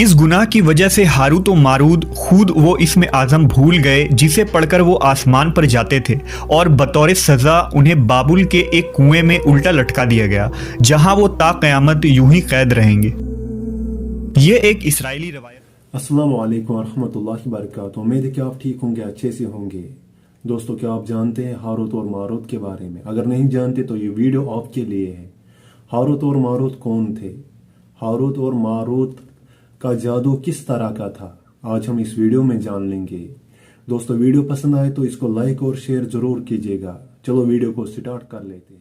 इस गुनाह की वजह से हारूत और मारूत खुद वो इसमें आज़म भूल गए जिसे पढ़कर वो आसमान पर जाते थे और बतौर सज़ा उन्हें बाबुल के एक कुएं में उल्टा लटका दिया गया जहां वो ता क़यामत यूं ही कैद रहेंगे। ये एक इस्राएली रवायत। अस्सलामु अलैकुम वरहमतुल्लाहि वबरकातुहू। उम्मीद है कि आप ठीक होंगे, अच्छे से होंगे। दोस्तों, क्या आप जानते हैं हारूत और मारूत के बारे में? अगर नहीं जानते तो ये वीडियो आपके लिए है। हारूत और मारूत कौन थे? हारूत और मारूत का जादू किस तरह का था, आज हम इस वीडियो में जान लेंगे। दोस्तों, वीडियो पसंद आए तो इसको लाइक और शेयर जरूर कीजिएगा। चलो वीडियो को स्टार्ट कर लेते हैं।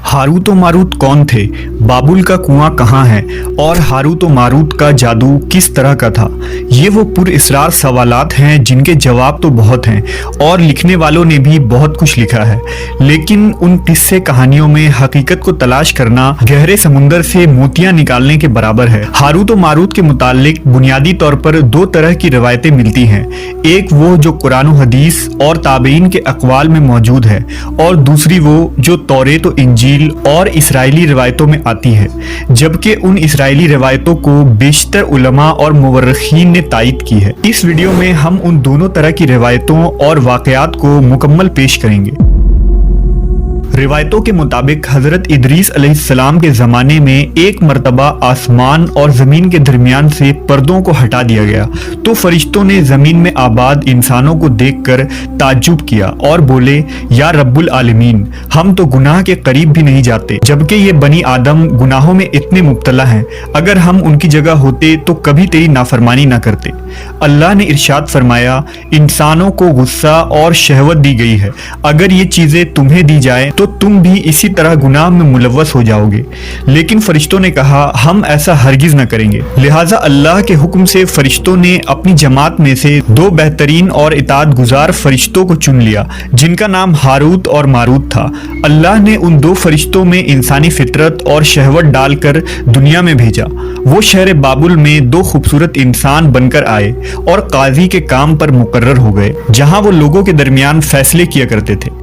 हारूत और मारूत कौन थे, बाबुल का कुआं कहाँ है और हारूत और मारूत का जादू किस तरह का था? ये वो पुरअसरार सवालात हैं जिनके जवाब तो बहुत हैं और लिखने वालों ने भी बहुत कुछ लिखा है, लेकिन उन किस्से कहानियों में हकीकत को तलाश करना गहरे समुंदर से मोतियां निकालने के बराबर है। हारूत और मारूत के मुतालिक बुनियादी तौर पर दो तरह की रवायतें मिलती हैं। एक वो जो कुरान और हदीस और ताबईन के अक़वाल में मौजूद है और दूसरी वो जो तौरेत और इंजील और इस्राएली रिवायतों में आती है, जबकि उन इस्राएली रिवायतों को बेशतर उलमा और मुवर्रिखीन ने तायीद की है। इस वीडियो में हम उन दोनों तरह की रिवायतों और वाक़यात को मुकम्मल पेश करेंगे। रिवायतों के मुताबिक हजरत इदरीस अलैहिस्सलाम के ज़माने में एक मर्तबा आसमान और ज़मीन के दरमियान से पर्दों को हटा दिया गया तो फरिश्तों ने ज़मीन में आबाद इंसानों को देखकर ताज्जुब किया और बोले, या रब्बुल आलमीन, हम तो गुनाह के करीब भी नहीं जाते, जबकि ये बनी आदम गुनाहों में इतने मुब्तला हैं। अगर हम उनकी जगह होते तो कभी तेरी नाफरमानी ना करते। अल्लाह ने इरशाद फरमाया, इंसानों को गुस्सा और शहवत दी गई है, अगर ये चीज़ें तुम्हें दी जाए तो तुम भी इसी तरह गुनाह में मुलव्वस हो जाओगे। लेकिन फरिश्तों ने कहा, हम ऐसा हरगिज न करेंगे। लिहाजा अल्लाह के हुक्म से फरिश्तों ने अपनी जमात में से दो बेहतरीन और इताअत गुजार फरिश्तों को चुन लिया जिनका नाम हारूत और मारूत था। अल्लाह ने उन दो फरिश्तों में इंसानी फितरत और शहवत डालकर दुनिया में भेजा। वो शहर बाबुल में दो खूबसूरत इंसान बनकर आए और काजी के काम पर मुकर्रर हो गए, जहां वो लोगों के दरमियान फैसले किया करते थे।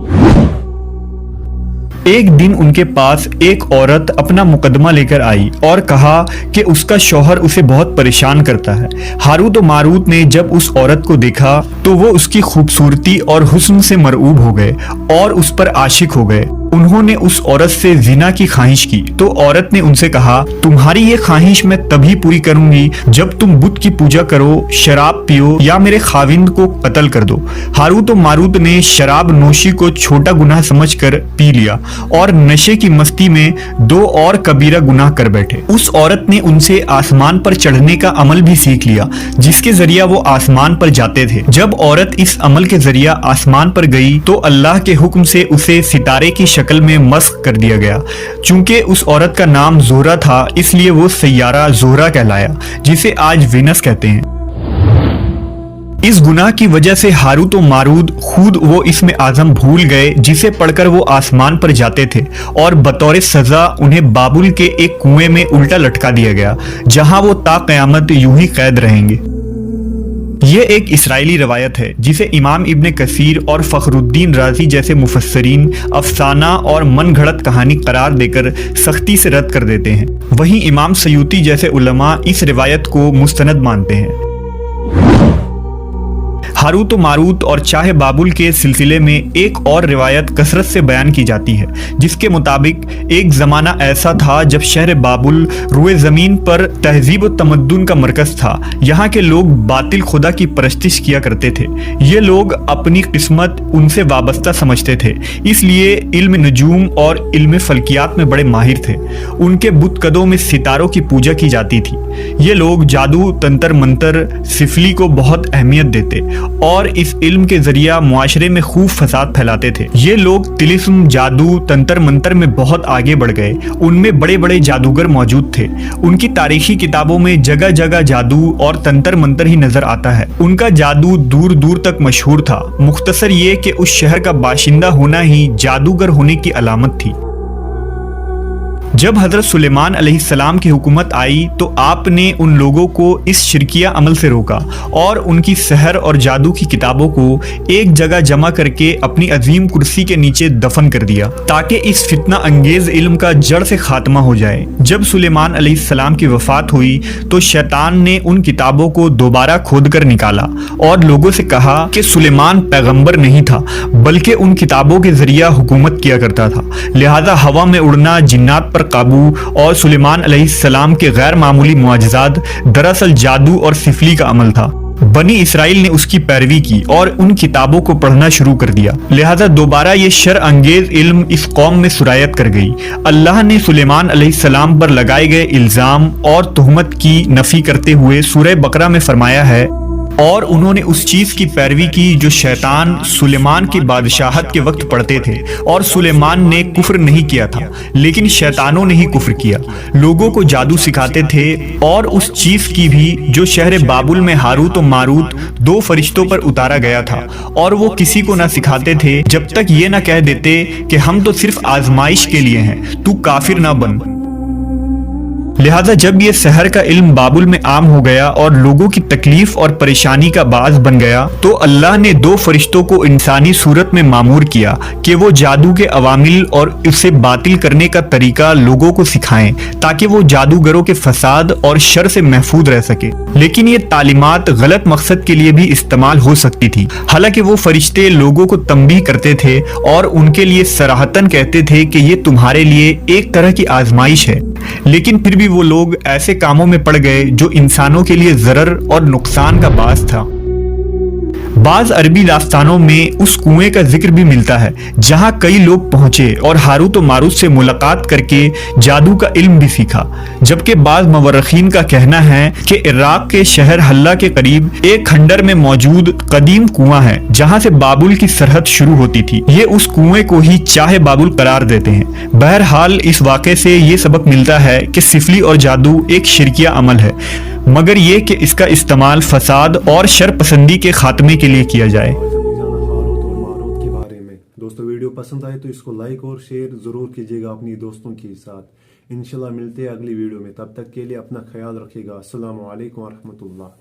एक दिन उनके पास एक औरत अपना मुकदमा लेकर आई और कहा कि उसका शौहर उसे बहुत परेशान करता है। हारूत और मारूत ने जब उस औरत को देखा तो वो उसकी खूबसूरती और हुस्न से मरऊब हो गए और उस पर आशिक हो गए। उन्होंने उस औरत से जिना की ख्वाहिश की तो औरत ने उनसे कहा, तुम्हारी ये ख्वाहिश मैं तभी पूरी करूंगी जब तुम बुत की पूजा करो, शराब पियो या मेरे खाविंद को कत्ल कर दो। हारूत और मारूत ने शराब नोशी को छोटा गुनाह समझकर पी लिया और नशे की मस्ती में दो और कबीरा गुनाह कर बैठे। उस औरत ने उनसे आसमान पर चढ़ने का अमल भी सीख लिया जिसके जरिया वो आसमान पर जाते थे। जब औरत इस अमल के जरिया आसमान पर गई तो अल्लाह के हुक्म से उसे सितारे की शक्ल में मस्ख कर दिया गया। चूंकि उस औरत का नाम ज़ोहरा था इसलिए वो सैयारा ज़ोहरा कहलाया, जिसे आज वीनस कहते हैं। इस गुनाह की वजह से हारूत और मारूत खुद वो इसमें आज़म भूल गए जिसे पढ़कर वो आसमान पर जाते थे और बतौर सज़ा उन्हें बाबुल के एक कुएं में उल्टा लटका दिया गया जहां वो ता क़यामत यूं ही कैद रहेंगे। ये एक इस्राएली रवायत है जिसे इमाम इब्ने कसीर और फ़खरुद्दीन राज़ी जैसे मुफस्सरीन अफसाना और मन घड़त कहानी करार देकर सख्ती से रद्द कर देते हैं। वहीं इमाम सयूती जैसे उलमा इस रिवायत को मुस्तनद मानते हैं। हारूत और मारूत और चाहे बाबुल के सिलसिले में एक और रिवायत कसरत से बयान की जाती है जिसके मुताबिक एक ज़माना ऐसा था जब शहर बाबुल रुए ज़मीन पर तहजीब और तमद्दुन का मरकज़ था। यहाँ के लोग बातिल खुदा की परस्तिश किया करते थे। ये लोग अपनी किस्मत उनसे वाबस्ता समझते थे, इसलिए इल्म नजूम और इल्म फल्कियात में बड़े माहिर थे। उनके बुतकदों में सितारों की पूजा की जाती थी। ये लोग जादू, तंत्र मंत्र, सिफली को बहुत अहमियत देते और इस इल्म के जरिया मुआशरे में खूब फसाद फैलाते थे। ये लोग तिलिस्म, जादू, तंत्र मंत्र में बहुत आगे बढ़ गए। उनमें बड़े बड़े जादूगर मौजूद थे। उनकी तारीखी किताबों में जगह जगह जादू और तंत्र मंत्र ही नजर आता है। उनका जादू दूर दूर तक मशहूर था। मुख्तसर ये कि उस शहर का बाशिंदा होना ही जादूगर होने की अलामत थी। جب حضرت سلیمان علیہ السلام کی حکومت آئی تو آپ نے ان لوگوں کو اس شرکیہ عمل سے روکا اور ان کی سحر اور جادو کی کتابوں کو ایک جگہ جمع کر کے اپنی عظیم کرسی کے نیچے دفن کر دیا تاکہ اس فتنہ انگیز علم کا جڑ سے خاتمہ ہو جائے۔ جب سلیمان علیہ السلام کی وفات ہوئی تو شیطان نے ان کتابوں کو دوبارہ کھود کر نکالا اور لوگوں سے کہا کہ سلیمان پیغمبر نہیں تھا بلکہ ان کتابوں کے ذریعہ حکومت کیا کرتا تھا، لہذا ہوا میں اڑنا، جنات پر قابو اور سلیمان علیہ السلام کے غیر معمولی معجزات دراصل جادو اور سفلی کا عمل تھا۔ بنی اسرائیل نے اس کی پیروی کی اور ان کتابوں کو پڑھنا شروع کر دیا، لہذا دوبارہ یہ شر انگیز علم اس قوم میں سرایت کر گئی۔ اللہ نے سلیمان علیہ السلام پر لگائے گئے الزام اور تہمت کی نفی کرتے ہوئے سورہ بقرہ میں فرمایا ہے، اور انہوں نے اس چیز کی پیروی کی جو شیطان سلیمان کی بادشاہت کے وقت پڑھتے تھے، اور سلیمان نے کفر نہیں کیا تھا لیکن شیطانوں نے ہی کفر کیا۔ لوگوں کو جادو سکھاتے تھے اور اس چیز کی بھی جو شہر بابل میں ہاروت و ماروت دو فرشتوں پر اتارا گیا تھا، اور وہ کسی کو نہ سکھاتے تھے جب تک یہ نہ کہہ دیتے کہ ہم تو صرف آزمائش کے لیے ہیں، تو کافر نہ بن۔ لہذا جب یہ سحر کا علم بابل میں عام ہو گیا اور لوگوں کی تکلیف اور پریشانی کا باعث بن گیا تو اللہ نے دو فرشتوں کو انسانی صورت میں مامور کیا کہ وہ جادو کے عوامل اور اسے باطل کرنے کا طریقہ لوگوں کو سکھائیں تاکہ وہ جادوگروں کے فساد اور شر سے محفوظ رہ سکے۔ لیکن یہ تعلیمات غلط مقصد کے لیے بھی استعمال ہو سکتی تھی، حالانکہ وہ فرشتے لوگوں کو تنبیہ کرتے تھے اور ان کے لیے صراحتاً کہتے تھے کہ یہ تمہارے لیے ایک طرح کی آزمائش ہے، لیکن پھر بھی وہ لوگ ایسے کاموں میں پڑ گئے جو انسانوں کے لیے ضرر اور نقصان کا باعث تھا۔ بعض عربی داستانوں میں اس کنویں کا ذکر بھی ملتا ہے جہاں کئی لوگ پہنچے اور ہاروت و ماروت سے ملاقات کر کے جادو کا علم بھی سیکھا، جبکہ بعض مورخین کا کہنا ہے کہ عراق کے شہر حلہ کے قریب ایک کھنڈر میں موجود قدیم کنواں ہے جہاں سے بابل کی سرحد شروع ہوتی تھی۔ یہ اس کنویں کو ہی چاہے بابل قرار دیتے ہیں۔ بہرحال اس واقعے سے یہ سبق ملتا ہے کہ سفلی اور جادو ایک شرکیہ عمل ہے، مگر یہ کہ اس کا استعمال فساد اور شر پسندی کے خاتمے کے لیے کیا جائے۔ ہاروت اور ماروت کے بارے میں دوستو ویڈیو پسند آئے تو اس کو لائک اور شیئر ضرور کیجیے گا اپنی دوستوں کے ساتھ۔ انشاءاللہ ملتے ہیں اگلی ویڈیو میں، تب تک کے لیے اپنا خیال رکھیے گا۔ السلام علیکم ورحمۃ اللہ۔